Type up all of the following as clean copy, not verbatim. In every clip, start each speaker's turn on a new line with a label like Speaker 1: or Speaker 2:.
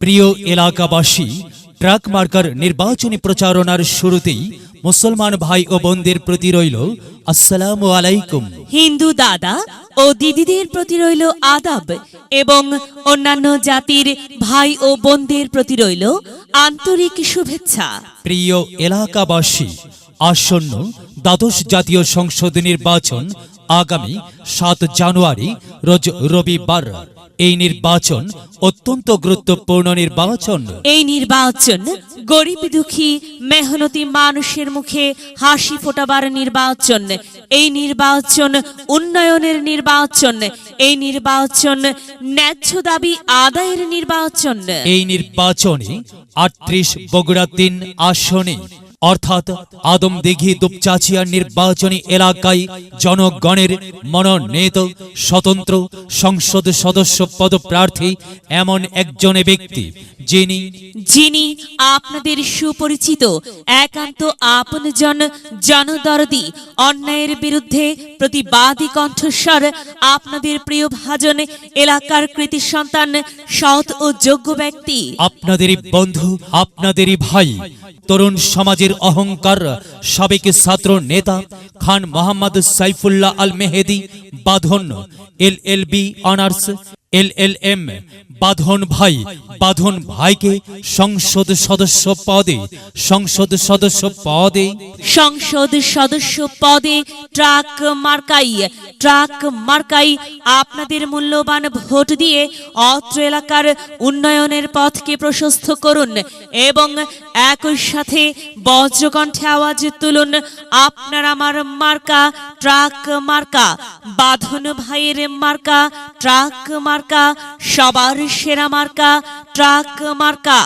Speaker 1: প্রিয় এলাকাবাসী, truck marker নির্বাচনী প্রচারণার শুরুতেই মুসলমান ভাই ও বোনদের প্রতি রইল আসসালামু আলাইকুম।
Speaker 2: হিন্দু দাদা ও দিদিদের প্রতি রইল আদাব এবং অন্যান্য জাতির ভাই ও বোনদের প্রতি রইল আন্তরিক শুভেচ্ছা।
Speaker 1: প্রিয় এলাকাবাসী, আসন্ন দ্বাদশ জাতীয় সংসদ নির্বাচন আগামী 7 জানুয়ারি রোজ রবিবার। এই নির্বাচন অত্যন্ত গুরুত্বপূর্ণ নির্বাচন।
Speaker 2: এই নির্বাচন গরিব দুঃখী মেহনতি মানুষের মুখে হাসি ফোটাবার নির্বাচন। এই নির্বাচন উন্নয়নের নির্বাচন। এই নির্বাচন ন্যায্য দাবি আদায়ের নির্বাচন।
Speaker 1: এই নির্বাচনে 38 বগুড়া 3 আসনে অর্থাৎ আদমদিঘি দুপচাচিয়া নির্বাচনী এলাকায় জনগণের মনোনীত স্বতন্ত্র সংসদ সদস্য পদপ্রার্থী এমন একজন ব্যক্তি যিনি
Speaker 2: আপনাদের সুপরিচিত একান্ত আপনজন, জনদরদি, অন্যায়ের বিরুদ্ধে প্রতিবাদী কণ্ঠস্বর, আপনাদের প্রিয় ভাজন, এলাকার কৃতি সন্তান, সৎ ও যোগ্য ব্যক্তি,
Speaker 1: আপনাদেরই বন্ধু, আপনাদেরই ভাই, তরুণ সমাজের অহংকার, সাবেক ছাত্র নেতা খান মোহাম্মদ সাইফুল্লাহ আল মেহেদি বাঁধন, LLB অনার্স, LLM বাঁধন ভাইকে সংসদ সদস্য পদে
Speaker 2: ট্রাক মার্কাই আপনাদের মূল্যবান ভোট দিয়ে অত্র এলাকার উন্নয়নের পথকে প্রশস্ত করুন এবং একই সাথে বজ্রকণ্ঠে আওয়াজ তুলুন, আপনার আমার মার্কা ট্রাক মার্কা, বাঁধন ভাইয়ের মার্কা ট্রাক মার্কা, সবার সেরা মার্কা ট্রাক মার্কা,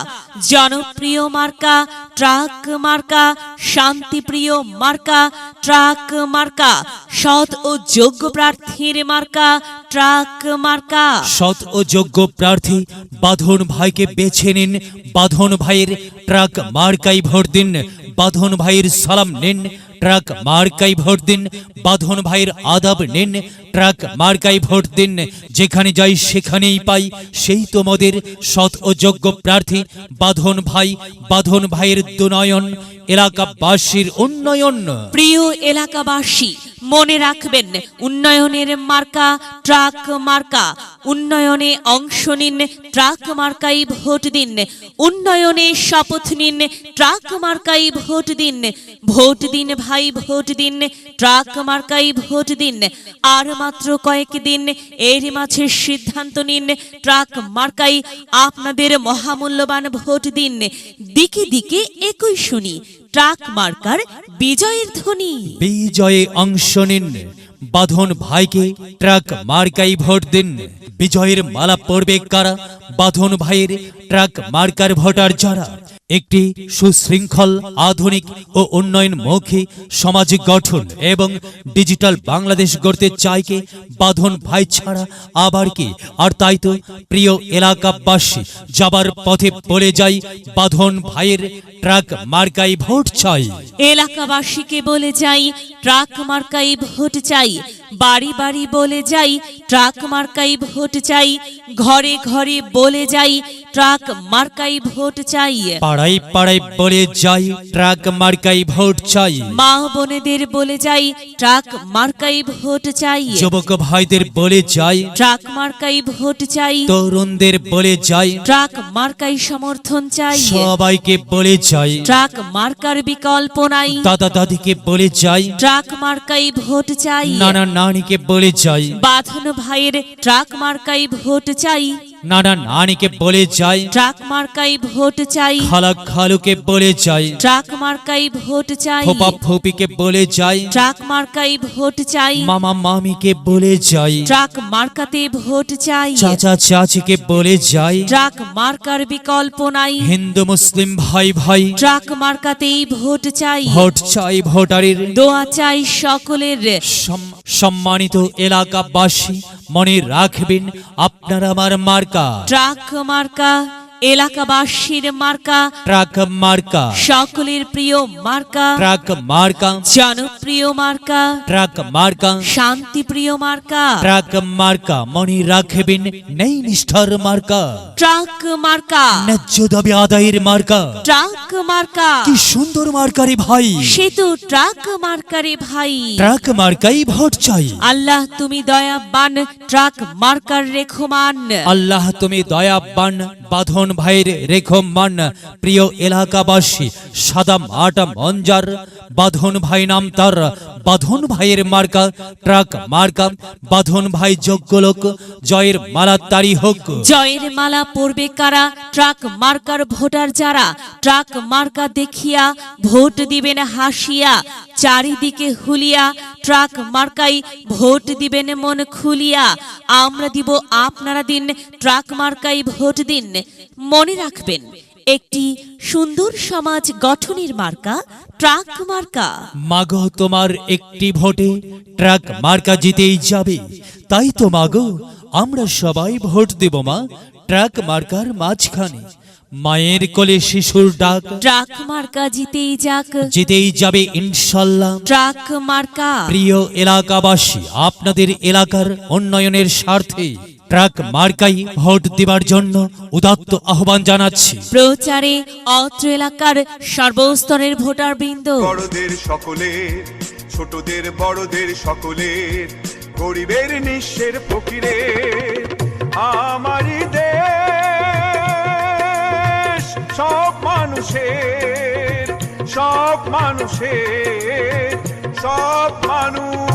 Speaker 2: জনপ্রিয় মার্কা ট্রাক মার্কা, শান্তিপ্রিয় মার্কা ট্রাক মার্কা, সৎ ও যোগ্য প্রার্থীর মার্কা ট্রাক মার্কা।
Speaker 1: সৎ ও যোগ্য প্রার্থী বাঁধন ভাইকে বেছে নিন। বাঁধন ভাইয়ের ট্রাক মার্কাই ভোট দিন। বাঁধন ভাইয়ের সালাম নিন, ট্রাক মার্কাই ভোট দিন। বাঁধন ভাইয়ের আদাব নিন, ট্রাক মার্কাই ভোট দিন। যেখানে যাই সেখানেই পাই সেই তোমাদের সৎ ও যোগ্য প্রার্থী বাঁধন ভাইয়ের দুনয়ন, এলাকাবাসীর উন্নয়ন।
Speaker 2: প্রিয় এলাকাবাসী, মনে রাখবেন, উন্নয়নের মার্কা ট্রাক মার্কা। উন্নয়নে অংশ নিন, ট্রাক মার্কাই ভোট দিন। উন্নয়নে শপথ নিন, ট্রাক মার্কাই ভোট দিন। ভোট দিন ভাই, ভোট দিন, ট্রাক মার্কাই ভোট দিন। আর মাত্র কয়েকদিন, এর মাঝে সিদ্ধান্ত নিন, ট্রাক মার্কাই আপনাদের মহামূল্যবান ভোট দিন। দিকে দিকে একই শুনি, ট্রাক মার্কার বিজয়ের ধ্বনি।
Speaker 1: বিজয়ে অংশ নিন, বাঁধন ভাইকে ট্রাক মার্কাই ভোট দিন। বিজয়ের মালা পড়বে কারা? বাঁধন ভাইয়ের ট্রাক মার্কার ভোটার যারা একটি সুশৃঙ্খল, আধুনিক ও উন্নয়নমুখী সমাজ গঠন এবং ডিজিটাল বাংলাদেশ গড়তে চায় কে? বাঁধন ভাই ছাড়া আবার কি? আর তাই তো প্রিয় এলাকাবাসী, যাবার পথে বলে যাই, বাঁধন ভাইয়ের ট্রাক মার্কাই ভোট চাই।
Speaker 2: এলাকাবাসীকে বলে যাই, ট্রাক মার্কাই ভোট চাই। বাড়ি বাড়ি বলে যাই, ট্রাক মার্কাই ভোট চাই। ঘরে ঘরে বলে যাই, ট্রাক মার্কাই ভোট চাই।
Speaker 1: পাড়ায় পাড়ায় বলে যাই, ট্রাক মার্কাই ভোট চাই।
Speaker 2: মা বোনেদের বলে যাই, ট্রাক মার্কাই ভোট চাই।
Speaker 1: যুবক ভাইদের বলে যাই,
Speaker 2: ট্রাক মার্কাই ভোট চাই।
Speaker 1: তরুণদের বলে যাই,
Speaker 2: ট্রাক মার্কাই সমর্থন চাই।
Speaker 1: সবাইকে বলে যাই,
Speaker 2: ট্রাক মার্কার বিকল্প নাই।
Speaker 1: দাদা দাদিকে বলে যাই,
Speaker 2: ট্রাক মার্কাই ভোট চাই।
Speaker 1: নানা নানিকে বলে যাই,
Speaker 2: বাঁধন ভাইয়ের ট্রাক মার্কাই ভোট চাই।
Speaker 1: নানা নানিকে বলে যাই,
Speaker 2: ট্রাক মার্কাই ভোট চাই।
Speaker 1: খালা খালুকে বলে যাই,
Speaker 2: ট্রাক মার্কাই ভোট চাই।
Speaker 1: ফোপা ফোপিকে বলে যাই,
Speaker 2: ট্রাক মার্কাই ভোট চাই।
Speaker 1: মামা মামিকে বলে যাই,
Speaker 2: ট্রাক মার্কাতে ভোট চাই।
Speaker 1: চাচা চাচিকে বলে যাই,
Speaker 2: ট্রাক মার্কার বিকল্প নাই।
Speaker 1: হিন্দু মুসলিম ভাই
Speaker 2: ট্রাক মার্কাতেই ভোট চাই।
Speaker 1: ভোট চাই ভোটারের,
Speaker 2: দোয়া চাই সকলের।
Speaker 1: সম্মানিত এলাকাবাসী, মনে রাখবেন, আপনার আমার মার্কা
Speaker 2: ট্রাক মার্কা, এলাকাবাসীর মার্কা
Speaker 1: ট্রাক মার্কা,
Speaker 2: সকলের প্রিয় মার্কা
Speaker 1: ট্রাক মার্কা,
Speaker 2: জনপ্রিয় মার্কা
Speaker 1: ট্রাক মার্কা,
Speaker 2: শান্তিপ্রিয় মার্কা
Speaker 1: ট্রাক মার্কা। মনে রাখবেন, নেই নিষ্ঠার মার্কা,
Speaker 2: ট্রাক মার্কা
Speaker 1: ন্যায্য দাবি আদায়ের মার্কা।
Speaker 2: ট্রাক মার্কা
Speaker 1: কি সুন্দর মার্কারি ভাই,
Speaker 2: সে তো ট্রাক মার্কারে ভাই।
Speaker 1: ট্রাক মার্কাই ভোট চাই।
Speaker 2: আল্লাহ তুমি দয়াবান, ট্রাক মার্কার রেখমান।
Speaker 1: আল্লাহ তুমি দয়াবান, বাঁধন ভাইয়ের রেখমান। প্রিয় এলাকাবাসী, সাদা মাটা মঞ্জার, বাঁধন ভাই নাম তার। বাঁধন ভাইয়ের মার্কা ট্রাক মার্কা। বাঁধন ভাই যোগ্য লোক, জয়ের মালা তারি হোক।
Speaker 2: জয়ের মালা পড়বে কারা? ট্রাক মার্কার ভোটার যারা। ট্রাক মার্কা দেখিয়া ভোট দিবেন হাসিয়া, চারিদিকে হুলিয়া। ট্রাক মার্কাই ভোট দিবেন মন খুলিয়া। আমরা দিব, আপনারা দিন, ট্রাক মার্কাই ভোট দিন। মনে রাখবেন, একটি সুন্দর সমাজ গঠনের মার্কা ট্রাক মার্কা।
Speaker 1: মাগো তোমার একটি ভোটে ট্রাক মার্কা জিতেই যাবে। তাই তো মাগো, আমরা সবাই ভোট দেব মা ট্রাক মার্কার মাঝখানে। মায়ের কোলে শিশুর ডাক,
Speaker 2: ট্রাক মার্কা জিতেই যাক,
Speaker 1: জিতেই যাবে ইনশাল্লাহ।
Speaker 2: ট্রাক মার্কা।
Speaker 1: প্রিয় এলাকাবাসী, আপনাদের এলাকার উন্নয়নের স্বার্থে ট্রাক মার্কাই ভোট দেবার জন্য উদাত্ত আহ্বান জানাচ্ছি।
Speaker 2: প্রচারে অত্র এলাকার সর্বস্তরের ভোটার বৃন্দ,
Speaker 3: বড়দের সকলের, ছোটদের বড়দের সকলের, গরিবের নিঃস্বের ফকিরের, আমারই দেশ সব মানুষের, সব মানুষের, সব মানুষ